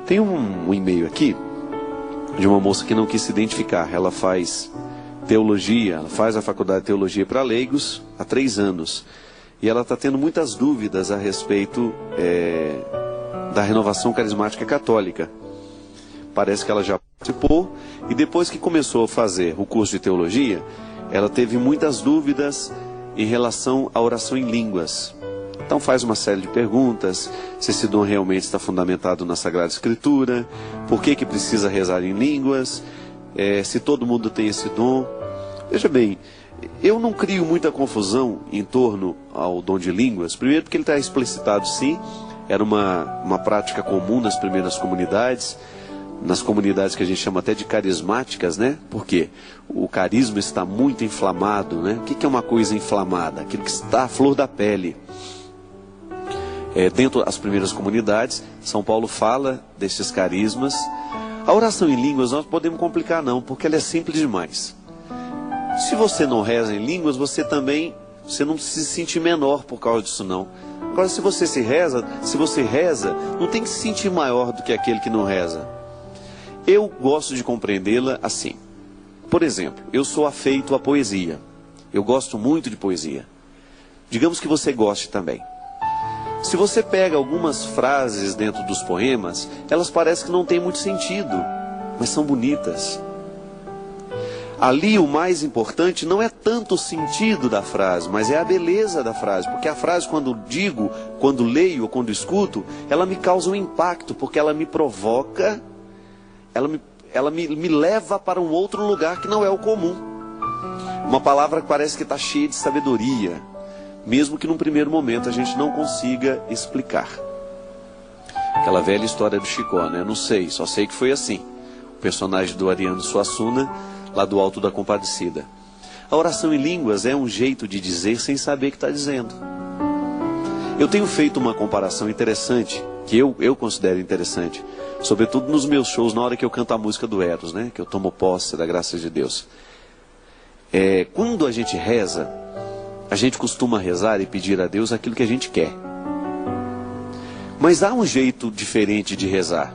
Tem um e-mail aqui de uma moça que não quis se identificar. Ela faz teologia, ela faz a faculdade de teologia para leigos há 3 anos. E ela está tendo muitas dúvidas a respeito da renovação carismática católica. Parece que ela já participou e depois que começou a fazer o curso de teologia, ela teve muitas dúvidas em relação à oração em línguas. Então faz uma série de perguntas, se esse dom realmente está fundamentado na Sagrada Escritura, por que precisa rezar em línguas, se todo mundo tem esse dom. Veja bem, eu não crio muita confusão em torno ao dom de línguas, primeiro porque ele está explicitado sim, era uma prática comum nas primeiras comunidades, nas comunidades que a gente chama até de carismáticas, né? Porque o carisma está muito inflamado, né? O que é uma coisa inflamada? Aquilo que está à flor da pele. Dentro das primeiras comunidades, São Paulo fala desses carismas. A oração em línguas nós podemos complicar não, porque ela é simples demais. Se você não reza em línguas, você não se sente menor por causa disso não. Agora se você reza, não tem que se sentir maior do que aquele que não reza. Eu gosto de compreendê-la assim. Por exemplo, eu sou afeito à poesia. Eu gosto muito de poesia. Digamos que você goste também. Se você pega algumas frases dentro dos poemas, elas parecem que não têm muito sentido, mas são bonitas. Ali o mais importante não é tanto o sentido da frase, mas é a beleza da frase. Porque a frase, quando digo, quando leio ou quando escuto, ela me causa um impacto, porque ela me provoca, ela me leva para um outro lugar que não é o comum. Uma palavra que parece que está cheia de sabedoria, mesmo que num primeiro momento a gente não consiga explicar. Aquela velha história do Chicó, né? Eu não sei, só sei que foi assim. O personagem do Ariano Suassuna, lá do Alto da Compadecida. A oração em línguas é um jeito de dizer sem saber o que está dizendo. Eu tenho feito uma comparação interessante, que eu considero interessante, sobretudo nos meus shows, na hora que eu canto a música do Eros, né? Que eu tomo posse da graça de Deus. Quando a gente reza, a gente costuma rezar e pedir a Deus aquilo que a gente quer. Mas há um jeito diferente de rezar,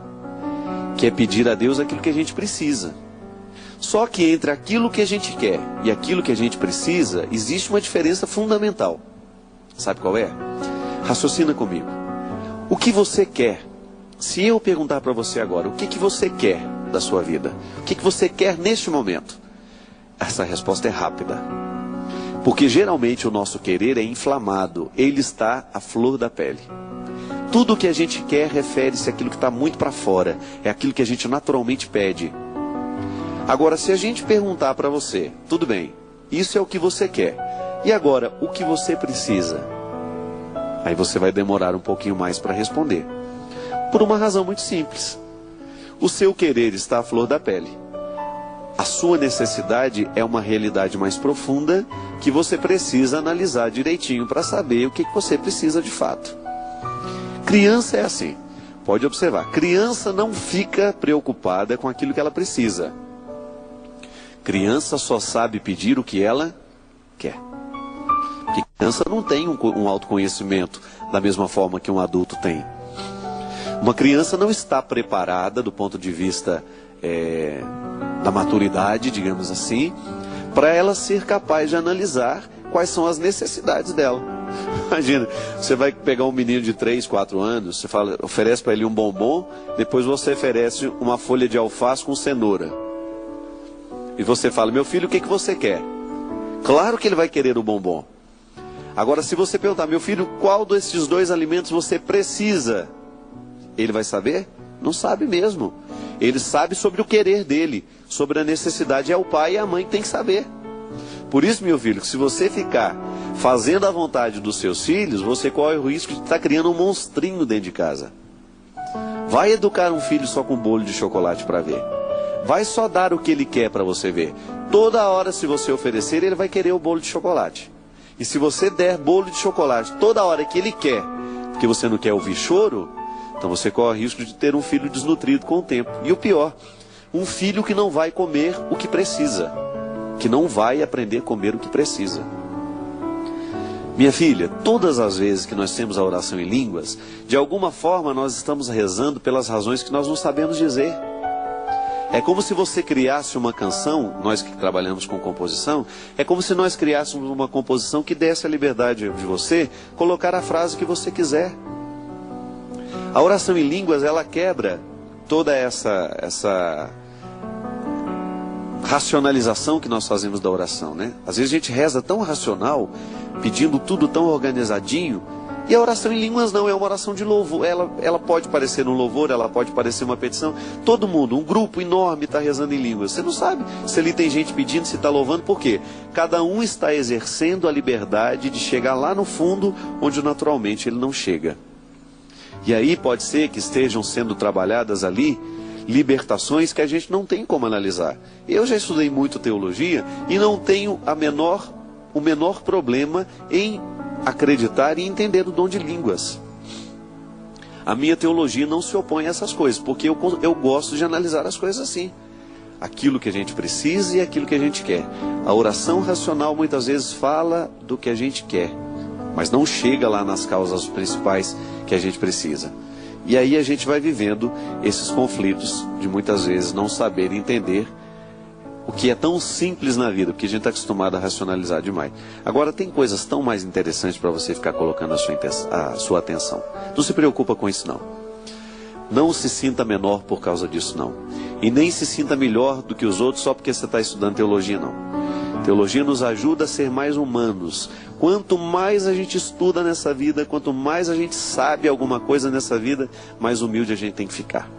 que é pedir a Deus aquilo que a gente precisa. Só que entre aquilo que a gente quer e aquilo que a gente precisa, existe uma diferença fundamental. Sabe qual é? Raciocina comigo. O que você quer? Se eu perguntar para você agora, o que você quer da sua vida? O que você quer neste momento? Essa resposta é rápida. Porque geralmente o nosso querer é inflamado, ele está à flor da pele. Tudo o que a gente quer refere-se àquilo que está muito para fora, é aquilo que a gente naturalmente pede. Agora, se a gente perguntar para você, tudo bem, isso é o que você quer, e agora, o que você precisa? Aí você vai demorar um pouquinho mais para responder. Por uma razão muito simples. O seu querer está à flor da pele. A sua necessidade é uma realidade mais profunda que você precisa analisar direitinho para saber o que você precisa de fato. Criança é assim. Pode observar. Criança não fica preocupada com aquilo que ela precisa. Criança só sabe pedir o que ela quer. Porque criança não tem um autoconhecimento da mesma forma que um adulto tem. Uma criança não está preparada do ponto de vista da maturidade, digamos assim, para ela ser capaz de analisar quais são as necessidades dela. Imagina, você vai pegar um menino de 3, 4 anos, você oferece para ele um bombom, depois você oferece uma folha de alface com cenoura. E você fala, meu filho, o que você quer? Claro que ele vai querer o bombom. Agora, se você perguntar, meu filho, qual desses 2 alimentos você precisa? Ele vai saber? Não sabe mesmo. Ele sabe sobre o querer dele, sobre a necessidade. É o pai e a mãe que tem que saber. Por isso, meu filho, que se você ficar fazendo a vontade dos seus filhos, você corre o risco de estar criando um monstrinho dentro de casa. Vai educar um filho só com bolo de chocolate para ver. Vai só dar o que ele quer para você ver. Toda hora, se você oferecer, ele vai querer o bolo de chocolate. E se você der bolo de chocolate toda hora que ele quer, porque você não quer ouvir choro, então você corre o risco de ter um filho desnutrido com o tempo. E o pior, um filho que não vai comer o que precisa. Que não vai aprender a comer o que precisa. Minha filha, todas as vezes que nós temos a oração em línguas, de alguma forma nós estamos rezando pelas razões que nós não sabemos dizer. É como se você criasse uma canção, nós que trabalhamos com composição, é como se nós criássemos uma composição que desse a liberdade de você colocar a frase que você quiser. A oração em línguas, ela quebra toda essa racionalização que nós fazemos da oração, né? Às vezes a gente reza tão racional, pedindo tudo tão organizadinho, e a oração em línguas não, é uma oração de louvor. Ela pode parecer um louvor, ela pode parecer uma petição. Todo mundo, um grupo enorme está rezando em línguas. Você não sabe se ali tem gente pedindo, se está louvando, por quê? Cada um está exercendo a liberdade de chegar lá no fundo, onde naturalmente ele não chega. E aí pode ser que estejam sendo trabalhadas ali libertações que a gente não tem como analisar. Eu já estudei muito teologia e não tenho o menor problema em acreditar e entender o dom de línguas. A minha teologia não se opõe a essas coisas, porque eu gosto de analisar as coisas assim. Aquilo que a gente precisa e aquilo que a gente quer. A oração racional muitas vezes fala do que a gente quer, mas não chega lá nas causas principais que a gente precisa. E aí a gente vai vivendo esses conflitos de muitas vezes não saber entender o que é tão simples na vida, porque a gente está acostumado a racionalizar demais. Agora tem coisas tão mais interessantes para você ficar colocando a sua atenção. Não se preocupa com isso não. Não se sinta menor por causa disso não. E nem se sinta melhor do que os outros só porque você está estudando teologia não. Teologia nos ajuda a ser mais humanos. Quanto mais a gente estuda nessa vida, quanto mais a gente sabe alguma coisa nessa vida, mais humilde a gente tem que ficar.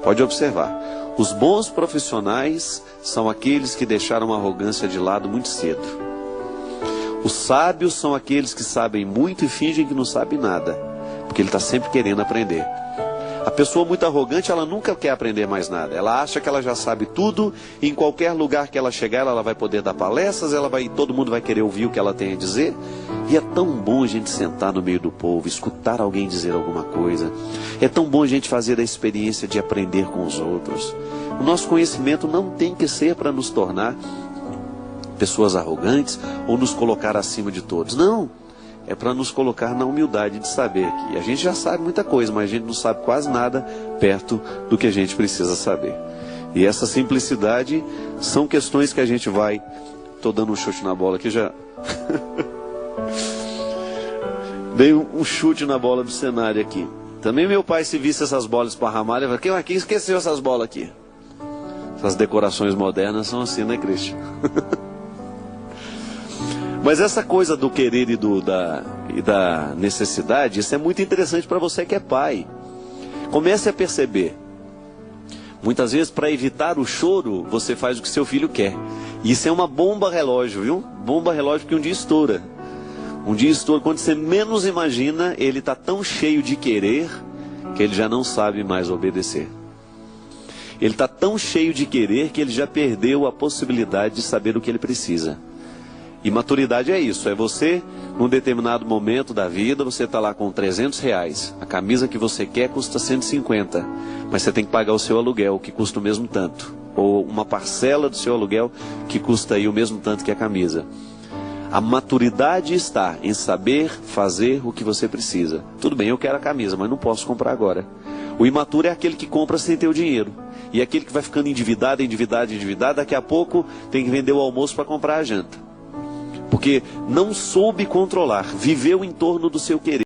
Pode observar. Os bons profissionais são aqueles que deixaram a arrogância de lado muito cedo. Os sábios são aqueles que sabem muito e fingem que não sabem nada, porque ele está sempre querendo aprender. A pessoa muito arrogante, ela nunca quer aprender mais nada. Ela acha que ela já sabe tudo, e em qualquer lugar que ela chegar, ela vai poder dar palestras, todo mundo vai querer ouvir o que ela tem a dizer. E é tão bom a gente sentar no meio do povo, escutar alguém dizer alguma coisa. É tão bom a gente fazer a experiência de aprender com os outros. O nosso conhecimento não tem que ser para nos tornar pessoas arrogantes ou nos colocar acima de todos. Não. É para nos colocar na humildade de saber que a gente já sabe muita coisa, mas a gente não sabe quase nada perto do que a gente precisa saber. E essa simplicidade são questões que a gente vai... Estou dando um chute na bola aqui já. Dei um chute na bola do cenário aqui. Também meu pai, se visse essas bolas esparramadas, ele fala, quem esqueceu essas bolas aqui? Essas decorações modernas são assim, né, Cristian? Mas essa coisa do querer e da necessidade, isso é muito interessante para você que é pai. Comece a perceber. Muitas vezes, para evitar o choro, você faz o que seu filho quer. E isso é uma bomba relógio, viu? Bomba relógio porque um dia estoura. Um dia estoura, quando você menos imagina, ele está tão cheio de querer, que ele já não sabe mais obedecer. Ele está tão cheio de querer, que ele já perdeu a possibilidade de saber o que ele precisa. E maturidade é isso, é você, num determinado momento da vida, você está lá com R$300, a camisa que você quer custa 150, mas você tem que pagar o seu aluguel, que custa o mesmo tanto, ou uma parcela do seu aluguel, que custa aí o mesmo tanto que a camisa. A maturidade está em saber fazer o que você precisa. Tudo bem, eu quero a camisa, mas não posso comprar agora. O imaturo é aquele que compra sem ter o dinheiro, e é aquele que vai ficando endividado, daqui a pouco tem que vender o almoço para comprar a janta. Porque não soube controlar, viveu em torno do seu querer.